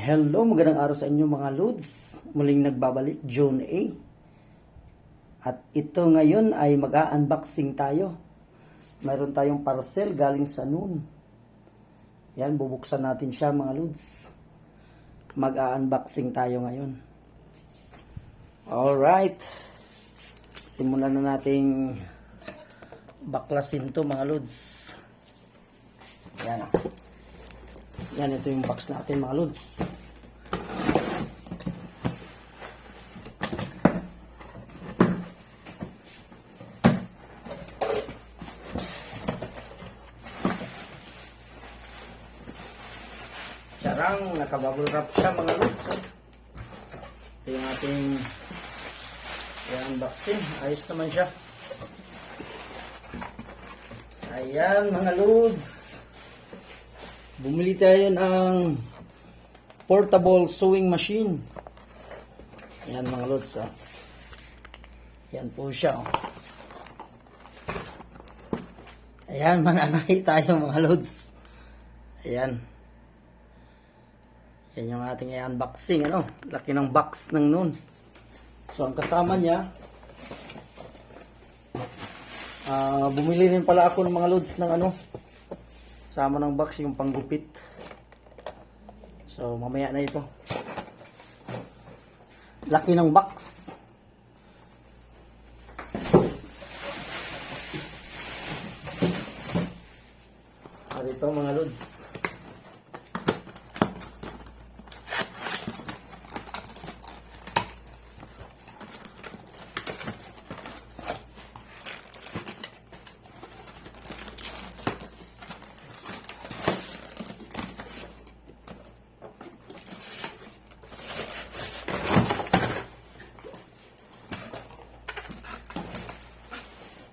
Hello, magandang araw sa inyo mga Lods. Muling nagbabalik, June A. At ito ngayon ay mag-a-unboxing tayo. Mayroon tayong parcel galing sa Noon. Yan, bubuksan natin siya mga Lods. Mag-a-unboxing tayo ngayon. Alright. Simulan na nating baklasin to mga Lods. Yan. Yan, ito yung box natin mga Lods. Charang, nakabubble wrap siya mga Lods. Ito yung ating unboxing. Ayos naman siya. Ayan mga Lods. Bumili tayo ng portable sewing machine. Ayan mga Lods. Ayan po siya. Ayan, mananahi tayo mga Lods. Ayan. Yan yung ating unboxing. Laki ng box ng Noon. So ang kasama niya, bumili rin pala ako ng mga Lods ng sama ng box yung panggupit. So mamaya na ito. Laki ng box. At ito mga Lods.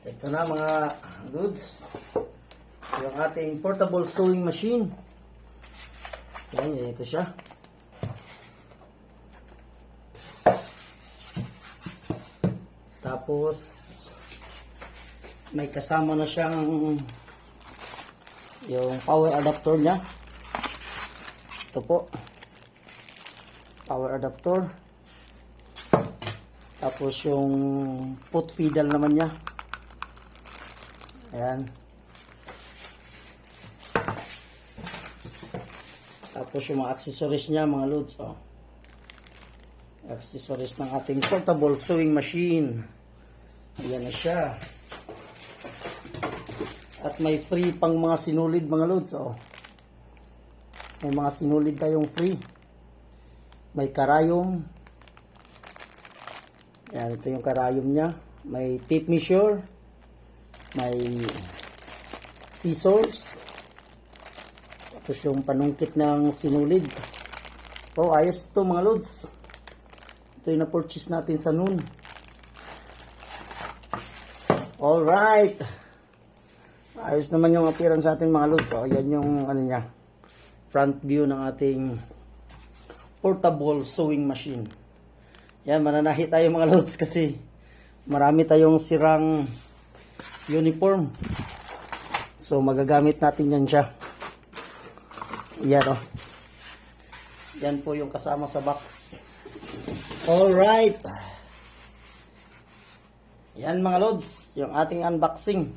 Ito na mga Lods, yung ating portable sewing machine. Yan, ito siya. Tapos may kasama na siyang yung power adapter niya. Ito po, power adapter. Tapos yung foot pedal naman niya. Ayan. Tapos yung mga accessories niya mga Lods. Accessories ng ating portable sewing machine. Ayan na siya. At may free pang mga sinulid mga Lods. May mga sinulid tayong free. May karayom. Ayan, ito yung karayom niya. May tape measure. May scissors. Tapos yung panungkit ng sinulid. Ayos ito mga Lods. Ito yung na-purchase natin sa Noon. Alright. Ayos naman yung appearance sa ating mga Lods. Yan yung niya, front view ng ating portable sewing machine. Yan, mananahi tayo mga Lods kasi marami tayong sirang uniform. So magagamit natin yan siya. Yan Yan po yung kasama sa box. Alright. Yan mga Lods, yung ating unboxing.